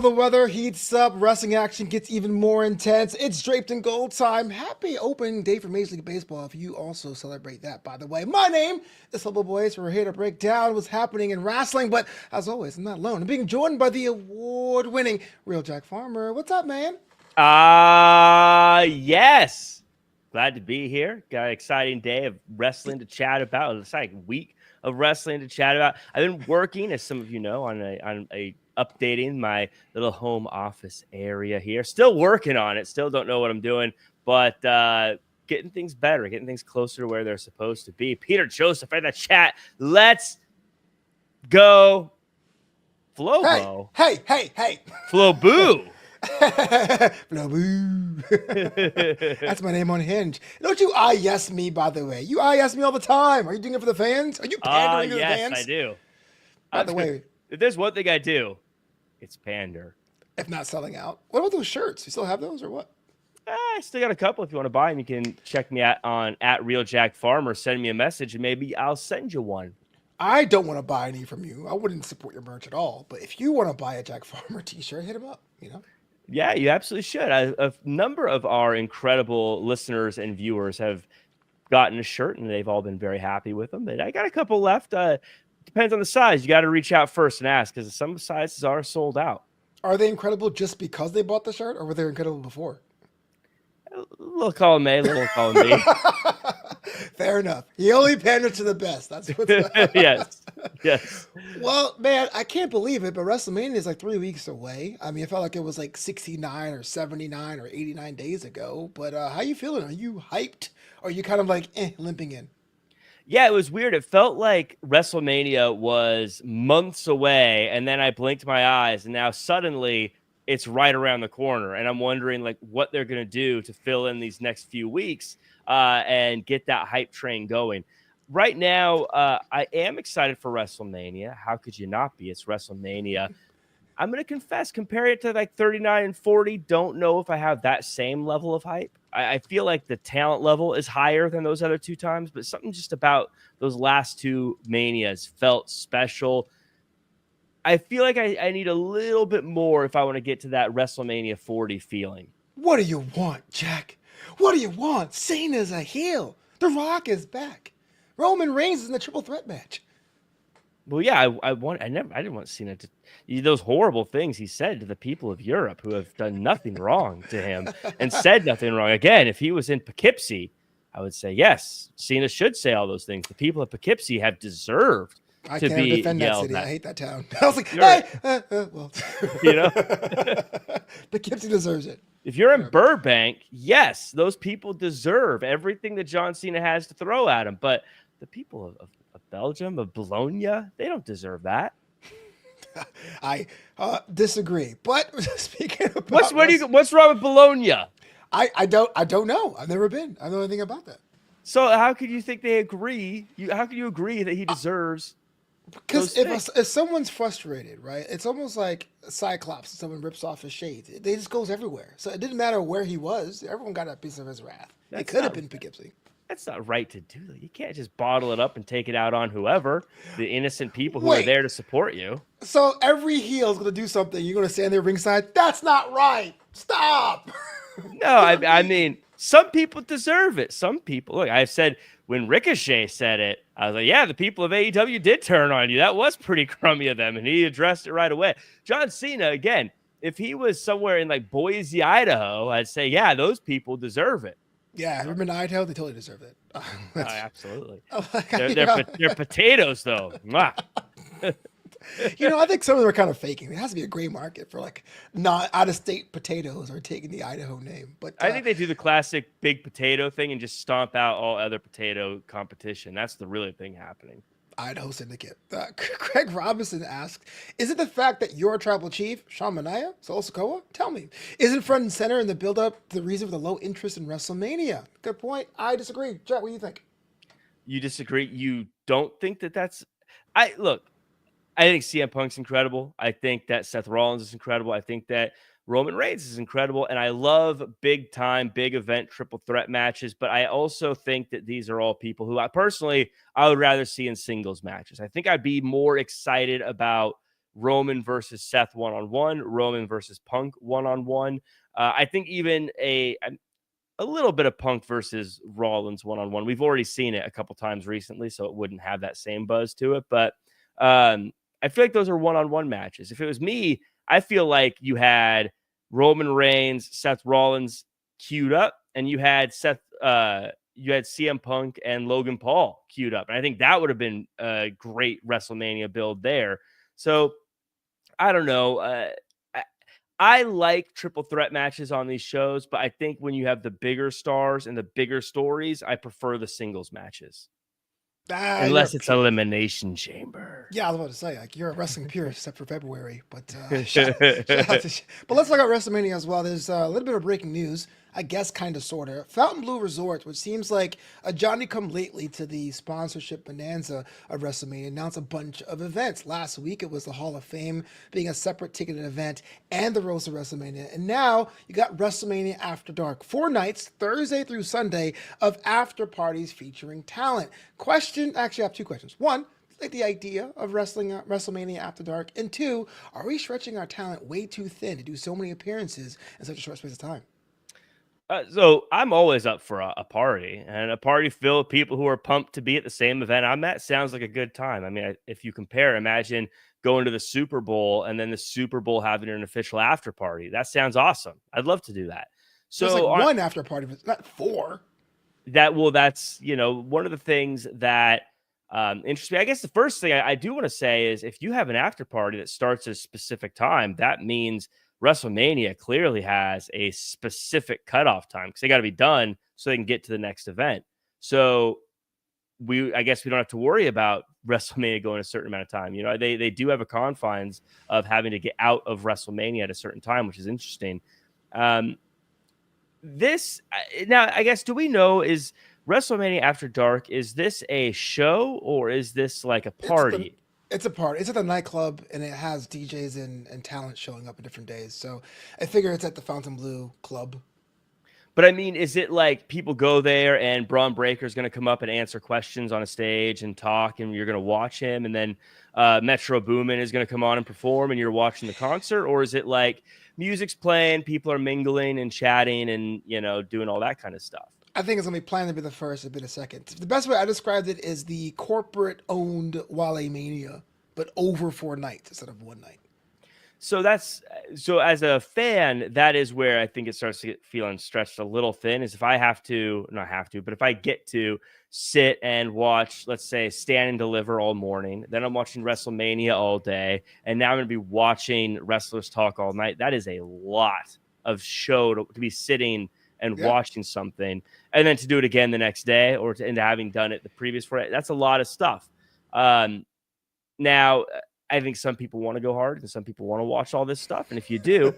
the weather heats up, wrestling action gets even more intense. It's draped in gold time. Happy opening day for Major League Baseball if you also celebrate that, by the way. My name is Flobo Boyce. We're here to break down what's happening in wrestling, but as always, I'm not alone. I'm being joined by the award-winning Real Jack Farmer. What's up, man? Yes. Glad to be here. Got an exciting day of wrestling to chat about. It's like a week of wrestling to chat about. I've been working, as some of you know, on a updating my little home office area here. Still working on it. Still don't know what I'm doing, but getting things better, getting things closer to where they're supposed to be. Peter Joseph in the chat. Let's go. Flobo. Hey. Flobo. That's my name on Hinge. Don't you yes me, by the way. You yes me all the time. Are you doing it for the fans? Are you pandering to the fans? Yes, I do. By the way, if there's one thing I do, it's pander. If not selling out. What about those shirts? You still have those or what? I still got a couple. If you want to buy them, you can check me out on @RealJackFarmer. Send me a message, and maybe I'll send you one. I don't want to buy any from you. I wouldn't support your merch at all. But if you want to buy a Jack Farmer t-shirt, hit him up, you know? Yeah, you absolutely should. A number of our incredible listeners and viewers have gotten a shirt, and they've all been very happy with them. But I got a couple left. Depends on the size. You got to reach out first and ask, because some sizes are sold out. Are they incredible just because they bought the shirt, or were they incredible before? A little column A, little column B. Fair enough. He only panders to the best. That's what's Yes. Well, man, I can't believe it, but WrestleMania is like 3 weeks away. I mean, it felt like it was like 69 or 79 or 89 days ago. But how you feeling? Are you hyped? Or are you kind of like limping in? Yeah, it was weird. It felt like WrestleMania was months away, and then I blinked my eyes, and now suddenly it's right around the corner. And I'm wondering like what they're going to do to fill in these next few weeks and get that hype train going. Right now, I am excited for WrestleMania. How could you not be? It's WrestleMania. I'm going to confess, compare it to like 39 and 40. Don't know if I have that same level of hype. I feel like the talent level is higher than those other two times, but something just about those last two Manias felt special. I feel like I need a little bit more if I want to get to that WrestleMania 40 feeling. What do you want, Jack? What do you want? Cena's a heel. The Rock is back. Roman Reigns is in the triple threat match. Well, yeah, I didn't want Cena to those horrible things he said to the people of Europe who have done nothing wrong to him and said nothing wrong. Again, if he was in Poughkeepsie, I would say yes, Cena should say all those things. The people of Poughkeepsie have deserved I to can't be defend that yelled city. at. I hate that town. I was like, hey, well, You know, Poughkeepsie deserves it. if you're in Burbank, yes, those people deserve everything that John Cena has to throw at him. But the people of Belgium, of Bologna, they don't deserve that. I disagree. But speaking about what's wrong with Bologna? I don't know. I've never been. I don't know anything about that. So how could you think they agree? How can you agree that he deserves? Because if someone's frustrated, right, it's almost like Cyclops. Someone rips off his shades. It just goes everywhere. So it didn't matter where he was. Everyone got a piece of his wrath. It could have been Poughkeepsie. That's not right to do. You can't just bottle it up and take it out on whoever, the innocent people who are there to support you. So every heel is going to do something. You're going to stand there ringside. That's not right. Stop. No, I mean, some people deserve it. Some people, look, I said when Ricochet said it, I was like, yeah, the people of AEW did turn on you. That was pretty crummy of them. And he addressed it right away. John Cena, again, if he was somewhere in like Boise, Idaho, I'd say, yeah, those people deserve it. Yeah, remember in Idaho? They totally deserve it. Absolutely. They're potatoes, though. I think some of them are kind of faking. There has to be a gray market for like not out-of-state potatoes or taking the Idaho name. But I think they do the classic big potato thing and just stomp out all other potato competition. That's the really thing happening. Idaho Syndicate. Craig Robinson asked, is it the fact that your tribal chief, Sean Mania, Solo Sikoa? Tell me. Isn't front and center in the build-up the reason for the low interest in WrestleMania? Good point. I disagree. Jack, what do you think? You disagree? You don't think that's... I think CM Punk's incredible. I think that Seth Rollins is incredible. I think that Roman Reigns is incredible. And I love big time, big event, triple threat matches. But I also think that these are all people who I would rather see in singles matches. I think I'd be more excited about Roman versus Seth one-on-one, Roman versus Punk one-on-one. I think even a little bit of Punk versus Rollins one-on-one. We've already seen it a couple times recently, so it wouldn't have that same buzz to it. But I feel like those are one-on-one matches. If it was me, I feel like you had Roman Reigns, Seth Rollins queued up, and you had CM Punk and Logan Paul queued up. And I think that would have been a great WrestleMania build there. So I don't know. I like triple threat matches on these shows, but I think when you have the bigger stars and the bigger stories, I prefer the singles matches. Unless it's Elimination Chamber. Yeah, I was about to say, like, you're a wrestling purist except for February. But shout out to, but let's look at WrestleMania as well. There's a little bit of breaking news, I guess, kind of, sort of. Fontainebleau Resort, which seems like a Johnny-come-lately to the sponsorship bonanza of WrestleMania, announced a bunch of events. Last week, it was the Hall of Fame being a separate ticketed event and the Roast of WrestleMania. And now you got WrestleMania After Dark. 4 nights, Thursday through Sunday, of after parties featuring talent. Actually, I have 2 questions. 1, like the idea of WrestleMania After Dark, and 2, are we stretching our talent way too thin to do so many appearances in such a short space of time? So I'm always up for a party, and a party filled with people who are pumped to be at the same event I'm at. Sounds like a good time. I mean, if you compare, imagine going to the Super Bowl and then the Super Bowl having an official after party. That sounds awesome. I'd love to do that. So there's like one after party, but not 4. That's one of the things that interests me. I guess the first thing I do want to say is if you have an after party that starts at a specific time, that means WrestleMania clearly has a specific cutoff time because they got to be done so they can get to the next event. So I guess we don't have to worry about WrestleMania going a certain amount of time. They do have a confines of having to get out of WrestleMania at a certain time, which is interesting. This now, I guess, do we know, is WrestleMania After Dark, is this a show or is this like a party? It's a party. It's at the nightclub, and it has DJs and talent showing up on different days. So I figure it's at the Fontainebleau Club. But I mean, is it like people go there and Braun Breaker is going to come up and answer questions on a stage and talk, and you're going to watch him, and then Metro Boomin is going to come on and perform, and you're watching the concert? Or is it like music's playing, people are mingling and chatting and, doing all that kind of stuff? I think it's going to be planned to be the first, to be the second. The best way I described it is the corporate-owned Wale Mania, but over 4 nights instead of 1 night. So as a fan, that is where I think it starts to get feeling stretched a little thin, is if I but if I get to sit and watch, let's say, Stand and Deliver all morning, then I'm watching WrestleMania all day, and now I'm going to be watching Wrestlers Talk all night. That is a lot of show to be sitting and watching something, and then to do it again the next day, or into having done it the previous 4 days. That's a lot of stuff. Now, I think some people want to go hard and some people want to watch all this stuff. And if you do,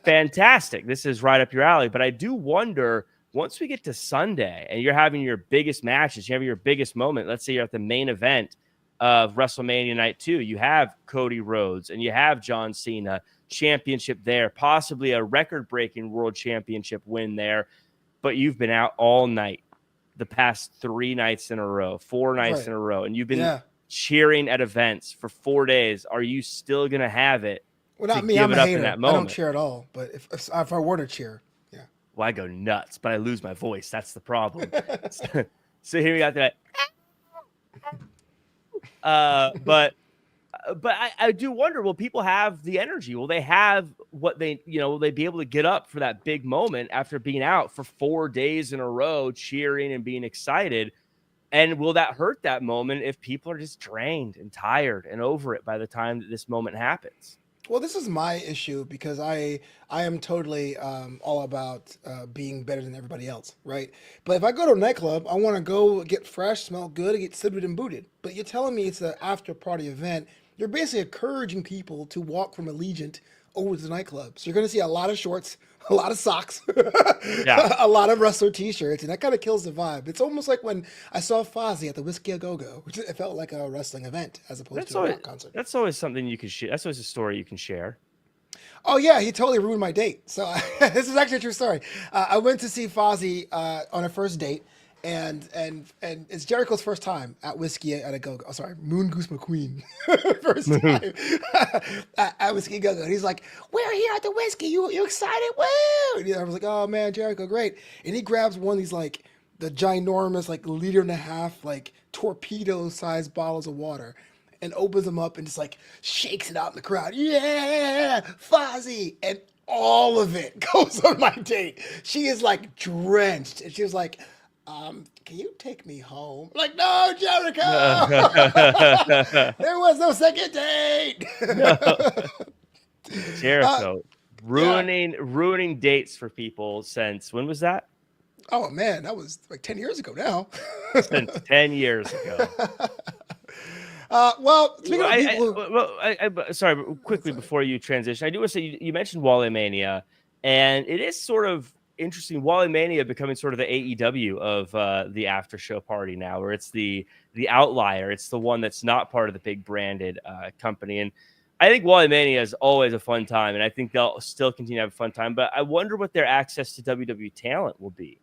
fantastic. This is right up your alley. But I do wonder, once we get to Sunday and you're having your biggest matches, you have your biggest moment. Let's say you're at the main event of WrestleMania Night 2. You have Cody Rhodes and you have John Cena, championship there, possibly a record-breaking world championship win there. But you've been out all night, the past 3 nights in a row, 4 nights in a row. And you've been cheering at events for 4 days. Are you still going to have it? Well, not me. I'm a hater. I don't cheer at all. But if I were to cheer, well, I go nuts, but I lose my voice. That's the problem. So here we got that. But I do wonder, will people have the energy? Will they have what will they be able to get up for that big moment after being out for 4 days in a row, cheering and being excited? And will that hurt that moment if people are just drained and tired and over it by the time that this moment happens? Well, this is my issue because I am totally all about being better than everybody else, right? But if I go to a nightclub, I want to go get fresh, smell good, and get suited and booted. But you're telling me it's an after-party event. You're basically encouraging people to walk from Allegiant over to the nightclub. So you're going to see a lot of shorts, a lot of socks, a lot of wrestler t-shirts, and that kind of kills the vibe. It's almost like when I saw Fozzy at the Whiskey A Go-Go, which it felt like a wrestling event as opposed to a rock concert. That's always something you can share. That's always a story you can share. Oh, yeah, he totally ruined my date. So this is actually a true story. I went to see Fozzy on a first date, and it's Jericho's first time at Whiskey at a Go-Go. Oh, sorry, Moon Goose McQueen, first time at Whiskey Go-Go. And he's like, "We're here at the Whiskey. You excited? Woo!" And I was like, "Oh man, Jericho, great!" And he grabs one of these like the ginormous like liter and a half like torpedo-sized bottles of water. And opens them up and just like shakes it out in the crowd. Yeah, Fozzy! And all of it goes on my date. She is like drenched. And she was like, can you take me home? I'm like, no, Jericho! There was no second date. No. Jericho Yeah. ruining dates for people since when was that? Oh man, that was like 10 years ago now. Since 10 years ago. Well, speaking of people, sorry, but quickly before you transition, I do want to say you mentioned Wally Mania, and it is sort of interesting. Wally Mania becoming sort of the AEW of the after show party now, where it's the outlier. It's the one that's not part of the big branded company. And I think Wally Mania is always a fun time, and I think they'll still continue to have a fun time. But I wonder what their access to WWE talent will be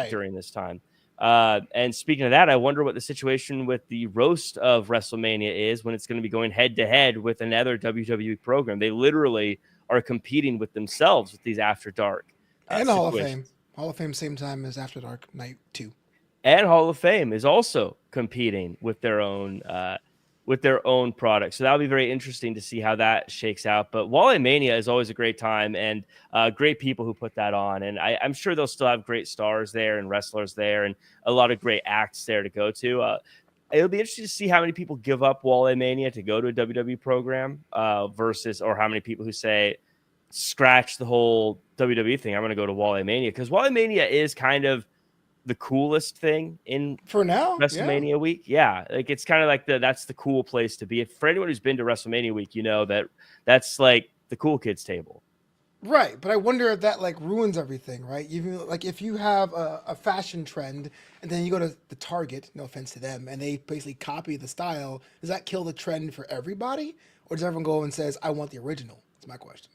during this time. And speaking of that, I wonder what the situation with the roast of WrestleMania is when it's going to be going head to head with another WWE program. They literally are competing with themselves with these After Dark and Hall of Fame. Hall of Fame, same time as After Dark Night 2. And Hall of Fame is also competing with their own product. So that'll be very interesting to see how that shakes out. But Wally Mania is always a great time and great people who put that on. And I'm sure they'll still have great stars there and wrestlers there and a lot of great acts there to go to. It'll be interesting to see how many people give up Wally Mania to go to a WWE program versus or how many people who say, scratch the whole WWE thing. I'm going to go to Wally Mania because Wally Mania is kind of the coolest thing in for now WrestleMania week. Yeah, like it's kind of like that's the cool place to be. If for anyone who's been to WrestleMania week, you know that's like the cool kids table. Right, but I wonder if that like ruins everything, right? Even like if you have a fashion trend and then you go to the Target, no offense to them, and they basically copy the style, does that kill the trend for everybody? Or does everyone go and says, I want the original? That's my question.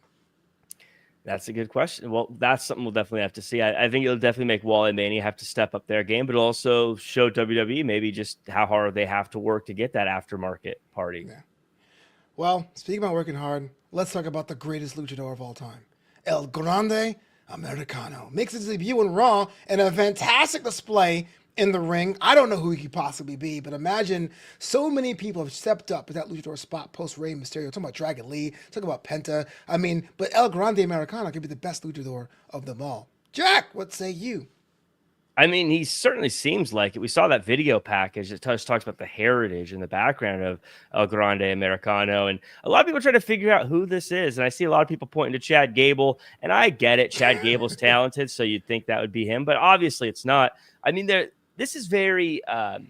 That's a good question. Well, that's something we'll definitely have to see. I think it'll definitely make Wally Mania have to step up their game, but it'll also show WWE maybe just how hard they have to work to get that aftermarket party. Yeah. Well, speaking about working hard, let's talk about the greatest luchador of all time. El Grande Americano makes his debut in Raw and a fantastic display in the ring. I don't know who he could possibly be, but imagine so many people have stepped up at that luchador spot post Rey Mysterio. Talking about Dragon Lee, talking about Penta. I mean, but El Grande Americano could be the best luchador of them all. Jack, what say you? I mean, he certainly seems like it. We saw that video package that talks about the heritage and the background of El Grande Americano. And a lot of people try to figure out who this is. And I see a lot of people pointing to Chad Gable. And I get it. Chad Gable's talented, so you'd think that would be him. But obviously it's not. I mean, this is very I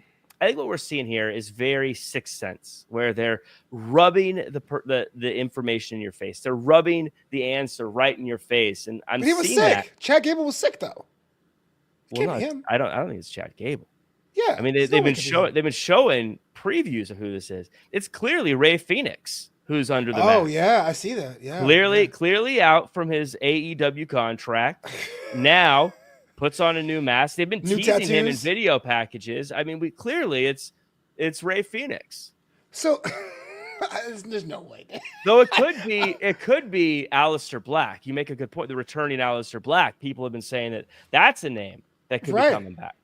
think what we're seeing here is very Sixth Sense, where they're rubbing the information in your face. They're rubbing the answer right in your face. And I'm seeing sick. that. Chad Gable was sick, though. Well, no, I don't think it's Chad Gable. Yeah, I mean they've been showing previews of who this is. It's clearly Rey Fenix who's under the mask. Oh yeah, I see that. Yeah, clearly out from his AEW contract. Now puts on a new mask. They've been teasing him in video packages. I mean, it's Rey Fenix. So there's no way. Though it could be Aleister Black. You make a good point. The returning Aleister Black. People have been saying that's a name that could be coming back.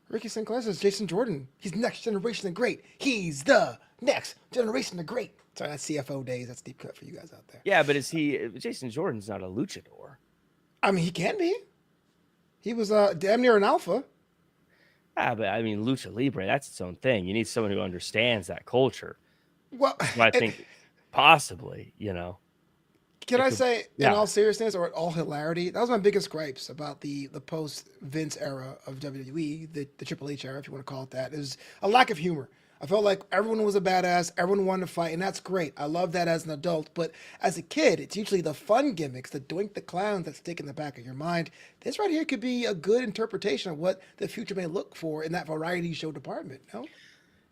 Ricky Sinclair says Jason Jordan. He's next generation of great. He's the next generation of great. Sorry, that's CFO days. That's deep cut for you guys out there. Yeah, but Jason Jordan's not a luchador. I mean, he can be. He was damn near an alpha. Ah, but I mean, Lucha Libre, that's its own thing. You need someone who understands that culture. Well, I think possibly, you know. Can I say, in all seriousness or all hilarity, that was my biggest gripes about the post Vince era of WWE, the Triple H era, if you want to call it that, is a lack of humor. I felt like everyone was a badass, everyone wanted to fight, and that's great. I love that as an adult, but as a kid, it's usually the fun gimmicks, the doink the clowns that stick in the back of your mind. This right here could be a good interpretation of what the future may look for in that variety show department, no?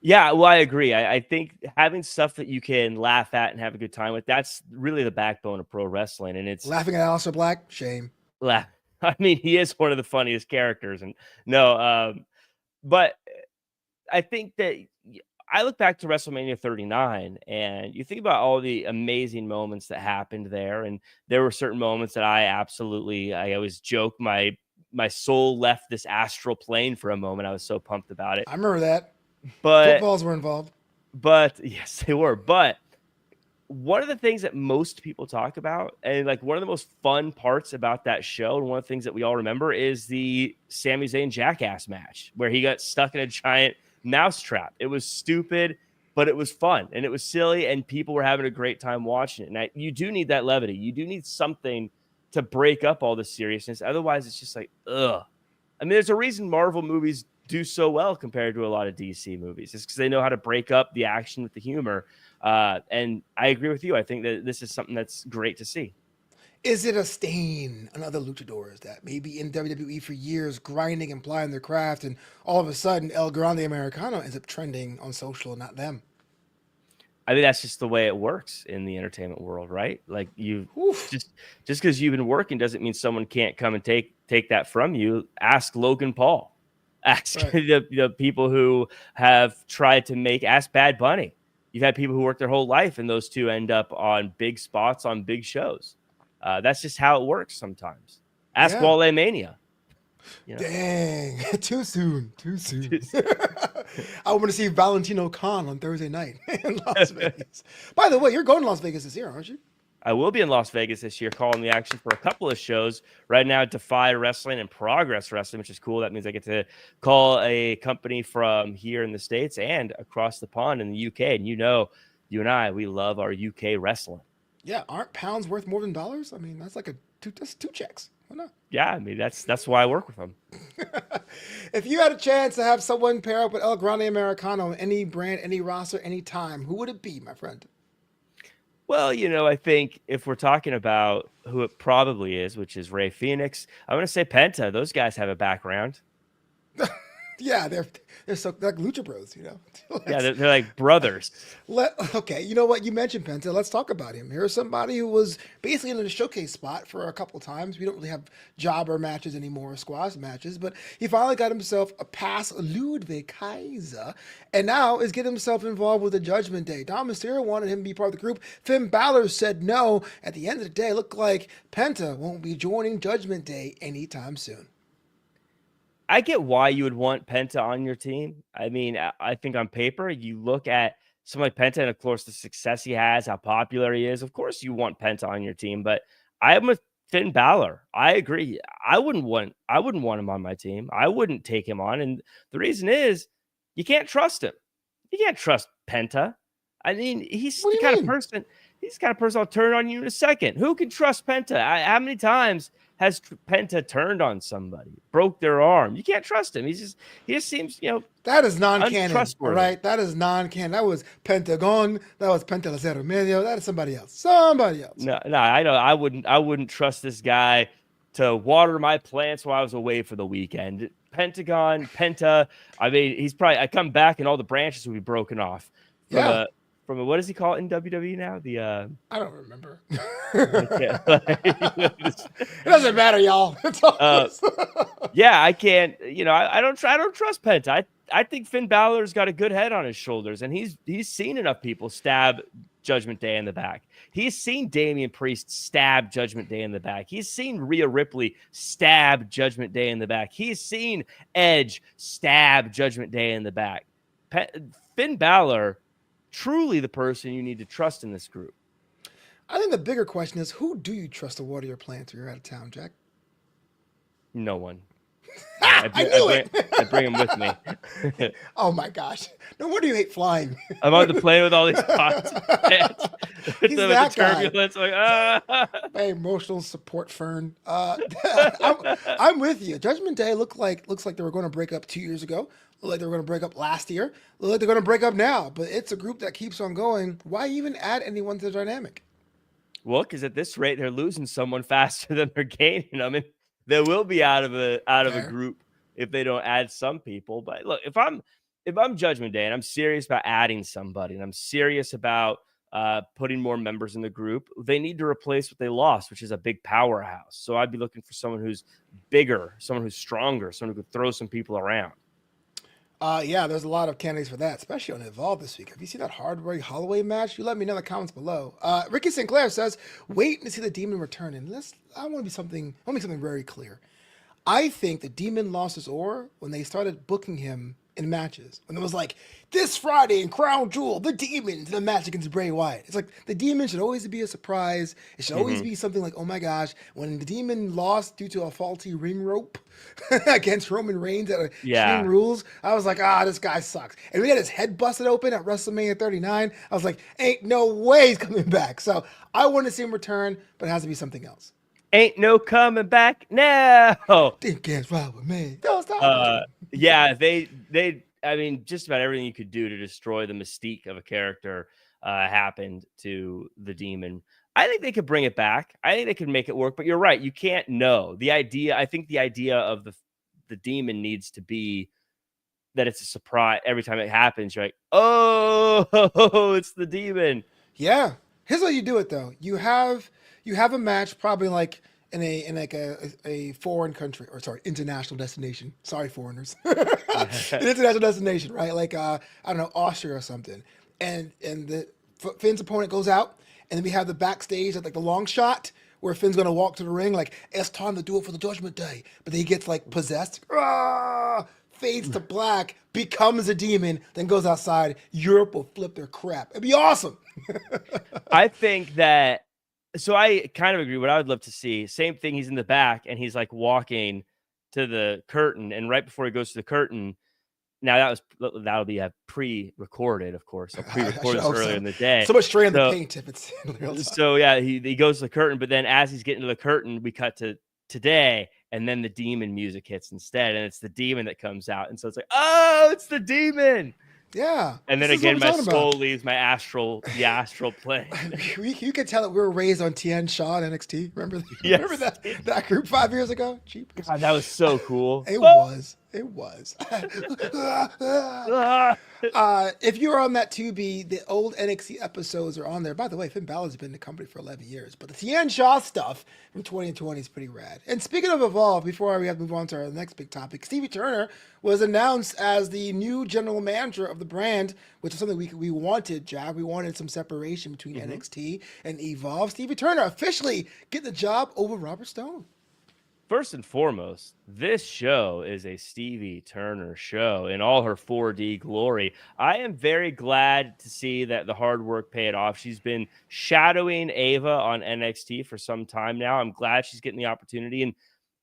Yeah, well, I agree. I think having stuff that you can laugh at and have a good time with, that's really the backbone of pro wrestling. And it's laughing at Aleister Black, shame. I mean, he is one of the funniest characters. And no, But I think that I look back to WrestleMania 39 and you think about all the amazing moments that happened there. And there were certain moments that I always joke my soul left this astral plane for a moment. I was so pumped about it. I remember that. But Footballs were involved. yes, they were. But one of the things that most people talk about, and like one of the most fun parts about that show, and one of the things that we all remember, is the Sami Zayn Jackass match where he got stuck in a giant mousetrap. It was stupid, but it was fun and it was silly, and people were having a great time watching it. And you do need that levity. You do need something to break up all the seriousness. Otherwise, it's just like, ugh. I mean, there's a reason Marvel movies do so well compared to a lot of DC movies. It's because they know how to break up the action with the humor. And I agree with you. I think that this is something that's great to see. Is it a stain on other luchadors that maybe in WWE for years grinding and plying their craft, and all of a sudden El Grande Americano ends up trending on social, not them? I mean, that's just the way it works in the entertainment world, right? Like Oof. just because you've been working doesn't mean someone can't come and take that from you. Ask Logan Paul. Ask Right. the people who have tried to ask Bad Bunny. You've had people who work their whole life, and those two end up on big spots on big shows. That's just how it works sometimes. Ask Yeah. Wale Mania. You know? Dang. Too soon. Too soon. I want to see Valentino Khan on Thursday night in Las Vegas. By the way, you're going to Las Vegas this year, aren't you? I will be in Las Vegas this year calling the action for a couple of shows. Right now, Defy Wrestling and Progress Wrestling, which is cool. That means I get to call a company from here in the States and across the pond in the UK. And you and I, we love our UK wrestling. Yeah. Aren't pounds worth more than dollars? I mean, that's like that's two checks. Why not? Yeah, I mean, that's why I work with them. If you had a chance to have someone pair up with El Grande Americano, any brand, any roster, any time, who would it be, my friend? Well, I think if we're talking about who it probably is, which is Ray Phoenix, I'm going to say Penta. Those guys have a background. Yeah, they're so like Lucha Bros, Yeah, they're like brothers. Okay, you know what? You mentioned Penta. Let's talk about him. Here's somebody who was basically in a showcase spot for a couple times. We don't really have jobber matches anymore, squash matches, but he finally got himself a pass Ludwig Kaiser, and now is getting himself involved with the Judgment Day. Dom Mysterio wanted him to be part of the group. Finn Balor said no. At the end of the day, it looked like Penta won't be joining Judgment Day anytime soon. I get why you would want Penta on your team. I mean, I think on paper, you look at someone like Penta, and of course, the success he has, how popular he is. Of course, you want Penta on your team, but I'm with Finn Balor. I agree. I wouldn't want him on my team. I wouldn't take him on, and the reason is you can't trust him. You can't trust Penta. I mean, he's What the do kind you of mean? person. He's the kind of person I'll turn on you in a second. Who can trust Penta? How many times has Penta turned on somebody, broke their arm? You can't trust him. He just seems, That is non-canon, all untrustworthy. right? That is non-canon. That was Pentagon. That was Pentalacero Medio. That is somebody else. Somebody else. No, I know. I wouldn't trust this guy to water my plants while I was away for the weekend. Penta. I mean, I come back and all the branches will be broken off from Yeah, a what does he call it in WWE now? I don't remember. I can't, It doesn't matter, y'all. It's all yeah, I can't. I don't trust Penta. I think Finn Balor's got a good head on his shoulders, and he's seen enough people stab Judgment Day in the back. He's seen Damian Priest stab Judgment Day in the back. He's seen Rhea Ripley stab Judgment Day in the back. He's seen Edge stab Judgment Day in the back. Finn Balor, truly the person you need to trust in this group. I think the bigger question is, who do you trust to water your plants when you're out of town, Jack? No one. I knew it. I bring him with me. Oh my gosh! No wonder you hate flying. I'm on the plane with all these pots. He's that guy. Turbulence. Like, My emotional support fern. I'm with you. Judgment Day looks like they were going to break up 2 years ago. Look like they were going to break up last year. Look like they're going to break up now. But it's a group that keeps on going. Why even add anyone to the dynamic? Well, because at this rate, they're losing someone faster than they're gaining. I mean, they will be out of a Fair. group if they don't add some people. But look, if I'm Judgment Day and I'm serious about adding somebody and I'm serious about putting more members in the group, they need to replace what they lost, which is a big powerhouse. So I'd be looking for someone who's bigger, someone who's stronger, someone who could throw some people around. Yeah, there's a lot of candidates for that, especially on Evolve this week. Have you seen that Hardware Holloway match? You let me know in the comments below. Ricky Sinclair says, "Wait to see the Demon return." And I want to be something. I want to make something very clear. I think the Demon lost his aura when they started booking him in matches. When it was like, this Friday in Crown Jewel, the Demon in a match against Bray Wyatt. It's like the Demon should always be a surprise. It should always be something like, oh my gosh, when the Demon lost due to a faulty ring rope against Roman Reigns at Extreme Rules, I was like, this guy sucks. And we had his head busted open at WrestleMania 39. I was like, ain't no way he's coming back. So I want to see him return, but it has to be something else. Ain't no coming back now. Think can't ride with me. Don't stop. Yeah, they. I mean, just about everything you could do to destroy the mystique of a character happened to the Demon. I think they could bring it back. I think they could make it work. But you're right. You can't know the idea. I think the idea of the Demon needs to be that it's a surprise every time it happens. You're like, oh, it's the Demon. Yeah. Here's how you do it though. You have a match probably like in a foreign country, or sorry, international destination. Sorry, foreigners. An international destination, right? Like I don't know, Austria or something. And the Finn's opponent goes out, and then we have the backstage at like the long shot where Finn's gonna walk to the ring, like it's time to do it for the Judgment Day. But then he gets like possessed, fades to black, becomes a demon, then goes outside. Europe will flip their crap. It'd be awesome. I think that. So I kind of agree. What I would love to see, same thing. He's in the back and he's like walking to the curtain, and right before he goes to the curtain, now that'll be a pre-recorded, of course. A pre-recorded earlier in the day. So much straight in the paint if it's in real time. So yeah, he goes to the curtain, but then as he's getting to the curtain, we cut to today, and then the Demon music hits instead, and it's the Demon that comes out, and so it's like, oh, it's the Demon. Yeah. And then again, my soul leaves the astral plane. You can tell that we were raised on Tien Shaw and NXT. Remember that group 5 years ago? Cheap. God, that was so cool. It was. If you were on that Tubi, the old NXT episodes are on there. By the way, Finn Balor's been in the company for 11 years, but the Tien Shaw stuff from 2020 is pretty rad. And speaking of Evolve, before we have to move on to our next big topic, Stevie Turner was announced as the new general manager of the brand, which is something we wanted, Jack. We wanted some separation between NXT and Evolve. Stevie Turner officially get the job over Robert Stone. First and foremost, this show is a Stevie Turner show in all her 4D glory. I am very glad to see that the hard work paid off. She's been shadowing Ava on NXT for some time now. I'm glad she's getting the opportunity. And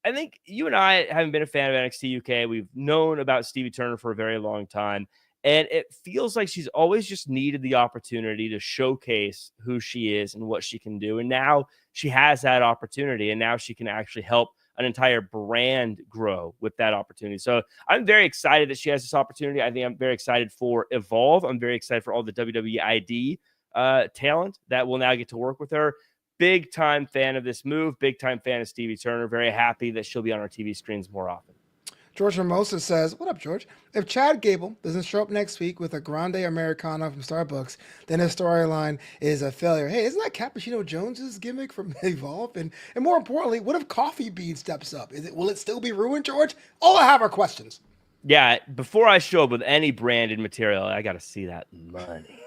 I think you and I haven't been a fan of NXT UK. We've known about Stevie Turner for a very long time. And it feels like she's always just needed the opportunity to showcase who she is and what she can do. And now she has that opportunity. And now she can actually help an entire brand grow with that opportunity. So I'm very excited that she has this opportunity. I think I'm very excited for Evolve. I'm very excited for all the WWE ID talent that will now get to work with her. Big time fan of this move. Big time fan of Stevie Turner. Very happy that she'll be on our TV screens more often. George Hermosa says, what up, George? If Chad Gable doesn't show up next week with a Grande Americano from Starbucks, then his storyline is a failure. Hey, isn't that Cappuccino Jones's gimmick from Evolve? And more importantly, what if Coffee Bean steps up? Will it still be ruined, George? All I have are questions. Yeah, before I show up with any branded material, I got to see that money.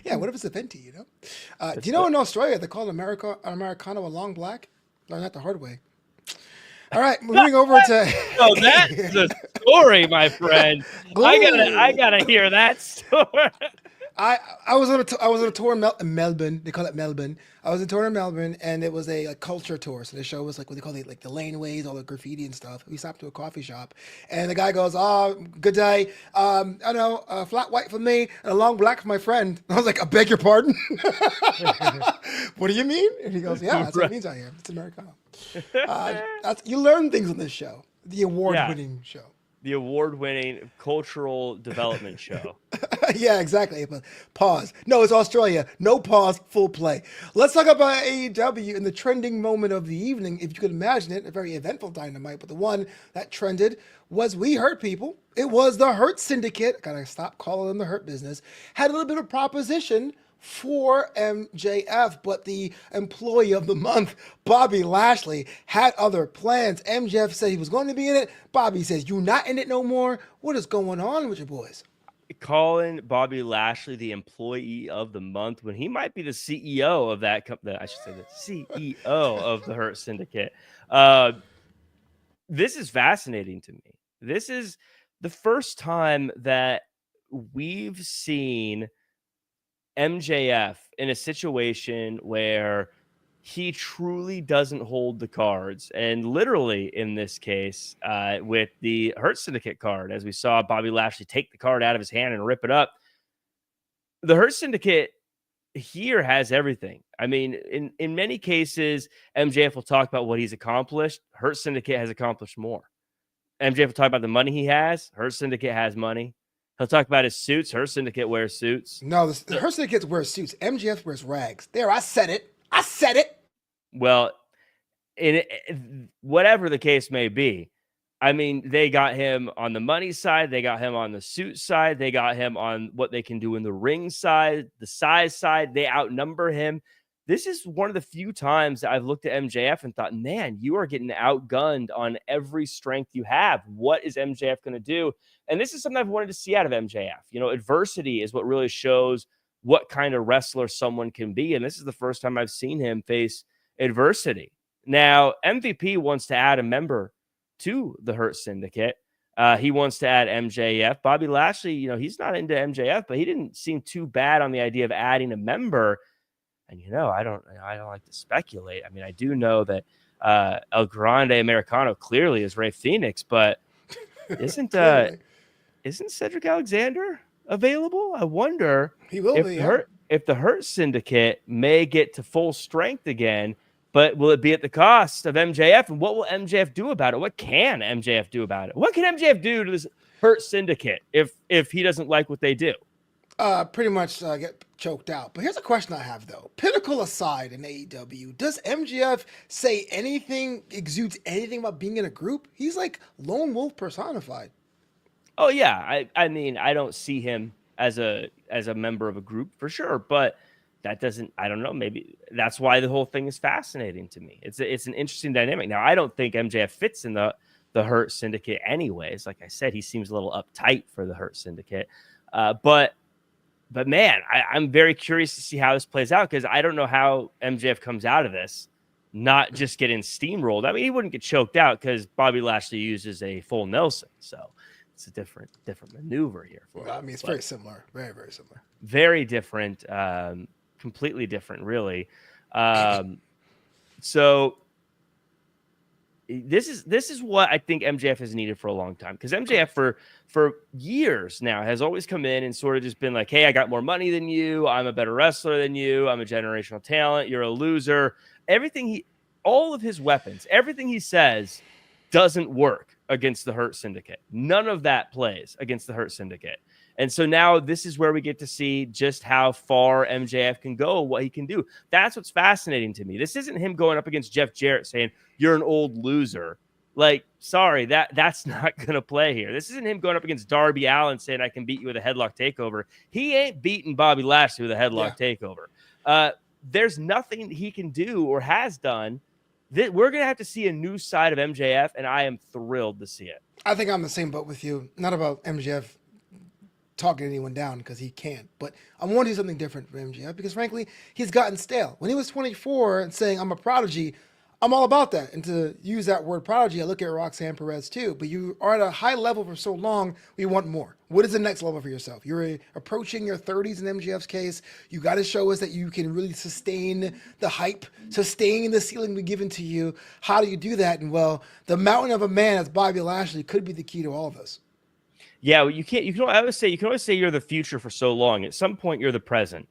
Yeah, what if it's a venti, you know? Do you know in Australia, they call Americano a long black? Learned that the hard way. All right, moving over to. Oh, that's a story, my friend. I gotta hear that story. I was on a tour in Melbourne. They call it Melbourne. I was on a tour in Melbourne, and it was a culture tour. So the show was like what they call like the laneways, all the graffiti and stuff. We stopped to a coffee shop, and the guy goes, "Oh, good day. I know a flat white for me and a long black for my friend." And I was like, "I beg your pardon." What do you mean? And he goes, "Yeah, that's what it means out here. It's Americano." You learn things on this show, the award-winning show. The award-winning cultural development show. Yeah, exactly. But pause. No, it's Australia. No pause, full play. Let's talk about AEW in the trending moment of the evening, if you could imagine it, a very eventful Dynamite, but the one that trended was We Hurt People. It was the Hurt Syndicate. I gotta stop calling them the Hurt Business. Had a little bit of proposition for MJF, but the employee of the month, Bobby Lashley, had other plans. MJF said he was going to be in it. Bobby says, "You not in it no more." What is going on with your boys? Calling Bobby Lashley the employee of the month when he might be the CEO of that company. I should say the CEO of the Hurt Syndicate. This is fascinating to me. This is the first time that we've seen MJF in a situation where he truly doesn't hold the cards. And literally in this case, with the Hurt Syndicate card, as we saw Bobby Lashley take the card out of his hand and rip it up, the Hurt Syndicate here has everything. I mean, in many cases, MJF will talk about what he's accomplished. Hurt Syndicate has accomplished more. MJF will talk about the money he has. Hurt Syndicate has money. He'll talk about his suits. Hurt Syndicate wears suits. No, the Hurt Syndicate wears suits. MJF wears rags. There, I said it. I said it. Well, whatever the case may be, I mean, they got him on the money side. They got him on the suit side. They got him on what they can do in the ring side, the size side. They outnumber him. This is one of the few times that I've looked at MJF and thought, man, you are getting outgunned on every strength you have. What is MJF going to do? And this is something I've wanted to see out of MJF. You know, adversity is what really shows what kind of wrestler someone can be. And this is the first time I've seen him face adversity. Now, MVP wants to add a member to the Hurt Syndicate. He wants to add MJF. Bobby Lashley, you know, he's not into MJF, but he didn't seem too bad on the idea of adding a member. And, you know, I don't like to speculate. I mean, I do know that El Grande Americano clearly is Rey Fenix, but isn't Cedric Alexander available? I wonder He will be. If the Hurt Syndicate may get to full strength again, but will it be at the cost of MJF? And what will MJF do about it? What can MJF do about it? What can MJF do to this Hurt Syndicate if he doesn't like what they do? Pretty much get choked out. But here's a question I have, though. Pinnacle aside in AEW, does MJF say anything, exudes anything about being in a group? He's like lone wolf personified. Oh, yeah. I mean, I don't see him as a member of a group for sure, but that doesn't, I don't know, maybe that's why the whole thing is fascinating to me. It's an interesting dynamic. Now, I don't think MJF fits in the Hurt Syndicate anyways. Like I said, he seems a little uptight for the Hurt Syndicate. But man, I'm very curious to see how this plays out because I don't know how MJF comes out of this not just getting steamrolled. I mean, he wouldn't get choked out because Bobby Lashley uses a full Nelson. So it's a different maneuver here for him. I mean, it's very similar. Very, very similar. Very different. Completely different, really. So this is what I think MJF has needed for a long time because MJF for years now has always come in and sort of just been like, hey, I got more money than you. I'm a better wrestler than you. I'm a generational talent. You're a loser. All of his weapons, everything he says doesn't work against the Hurt Syndicate. None of that plays against the Hurt Syndicate. And so now this is where we get to see just how far MJF can go, what he can do. That's what's fascinating to me. This isn't him going up against Jeff Jarrett saying, you're an old loser. Like, sorry, that's not going to play here. This isn't him going up against Darby Allin saying, I can beat you with a headlock takeover. He ain't beating Bobby Lashley with a headlock takeover. There's nothing he can do or has done. We're going to have to see a new side of MJF, and I am thrilled to see it. I think I'm in the same boat with you. Not about MJF talking anyone down because he can't, but I want to do something different for MJF because frankly, he's gotten stale. When he was 24 and saying, I'm a prodigy, I'm all about that. And to use that word prodigy, I look at Roxanne Perez too, but you are at a high level for so long, we want more. What is the next level for yourself? You're approaching your 30s in MJF's case. You got to show us that you can really sustain the hype, sustain the ceiling we've given to you. How do you do that? And well, the mountain of a man as Bobby Lashley could be the key to all of this. Yeah, well, you can always say you're the future for so long. At some point, you're the present.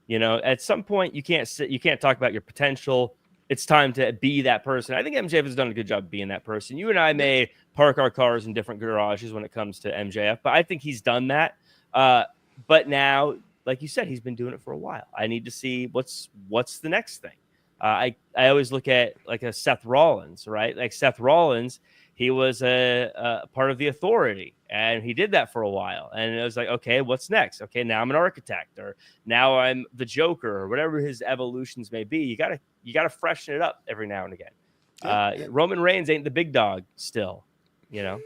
You know, at some point, you can't talk about your potential. It's time to be that person. I think MJF has done a good job of being that person. You and I may park our cars in different garages when it comes to MJF, but I think he's done that. But now, like you said, he's been doing it for a while. I need to see what's the next thing. I always look at like a Seth Rollins, right? Like Seth Rollins, he was a part of the Authority, and he did that for a while. And it was like, okay, what's next? Okay, now I'm an architect, or now I'm the Joker, or whatever his evolutions may be. You gotta freshen it up every now and again. Yeah. Roman Reigns ain't the big dog still, you know.